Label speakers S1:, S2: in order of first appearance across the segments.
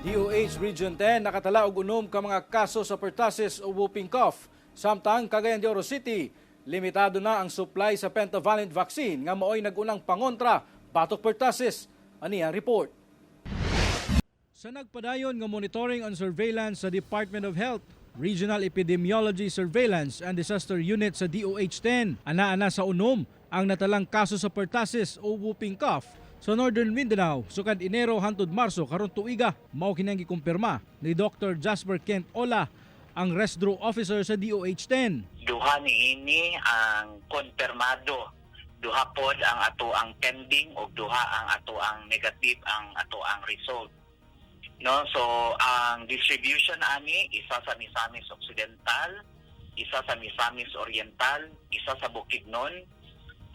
S1: DOH Region 10 nakatala og unom ka mga kaso sa pertussis o whooping cough. Samtang Cagayan de Oro City, limitado na ang supply sa pentavalent vaccine nga maoy nagunang pangontra batok pertussis. Ani ang report. Sa nagpadayon nga monitoring and surveillance sa Department of Health, Regional Epidemiology Surveillance and Disaster Unit sa DOH-10, ana-ana sa unom ang natalang kaso sa pertussis o whooping cough sa Northern Mindanao sukad Enero hangtod Marso karon tuiga. Mao kinang gikumpirma ni Dr. Jasper Kent Ola, ang Resdro Officer sa DOH-10.
S2: Duha niini ang konfirmado, duha pod ang ato ang pending o duha ang ato ang negative ang ato ang result. No, so ang distribution ani isa sa Misamis Occidental, isa sa Misamis Oriental, isa sa Bukidnon,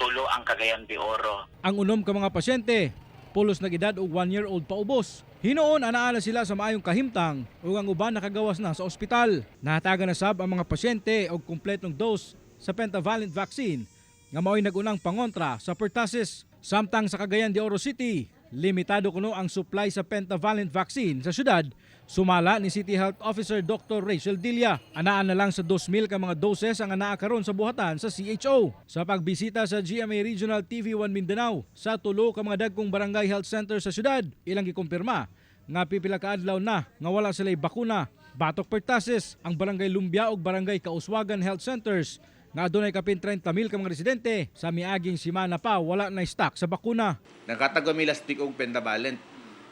S2: tulo ang Cagayan de Oro.
S1: Ang unom ka mga pasyente pulos nag-edad og 1-year-old paubos. Hinoon anaala sila sa maayong kahimtang ug ang uban nakagawas na sa ospital. Nahatagan na sab ang mga pasyente og kumpletong dose sa pentavalent vaccine nga mao'y nagunang pangontra sa pertussis. Samtang sa Cagayan de Oro City, limitado kuno ang supply sa pentavalent vaccine sa syudad. Sumala ni City Health Officer Dr. Rachel Dilla. Anaan na lang sa 2,000 ka mga doses ang anaa karon sa buhatan sa CHO. Sa pagbisita sa GMA Regional TV1 Mindanao sa tulo ka mga dagkong barangay health center sa syudad, ilang gikumpirma nga pipila ka adlaw na nga wala sila'y bakuna batok pertussis. Ang barangay Lumbia ug barangay Kauswagan Health Centers nga adunay kapin 30,000 ka mga residente sa miaging semana pa wala na stock sa bakuna.
S3: Nakatagwa mi last week og pentavalent.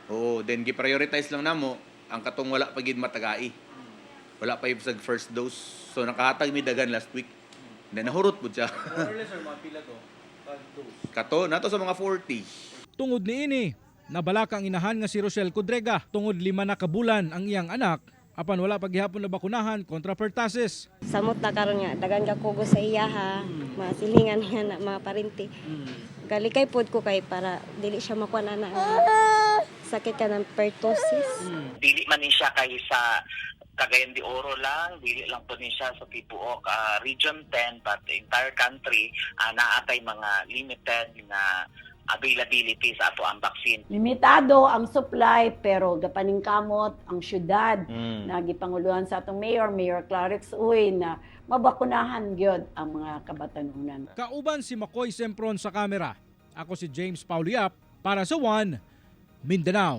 S3: Oo, then gi-prioritize lang namo ang katong wala pa gid matagai. Wala pa yung sa first dose. So nakahatag mi dagan last week. Then nahurot pud siya.
S1: More or less or mga pila to? Dose.
S3: Kato nato sa mga 40.
S1: Tungod niini, nabalaka ang inahan nga si Rochelle Codrega tungod 5 na kabulan ang iyang anak apan wala paghihapon na bakunahan kontra pertussis.
S4: Samot na karon nga dagan ka kugo sa iya ha, masilingan nga na mga parinti. Galikay pod ko kay para dili siya makuha na sakit ka ng pertussis.
S2: Dili man ni siya kay sa Cagayan de Oro lang, dili lang po ni siya sa tibuok Region 10 but the entire country naatay mga limited na availability sa ato ang vaccine.
S5: Limitado ang supply pero gapaningkamot ang syudad na gipanguluhan sa atong Mayor Clarix Uy na mabakunahan gyud ang mga kabatanunan.
S1: Kauban si Makoy Sempron sa kamera. Ako si James Pauliap para sa One Mindanao.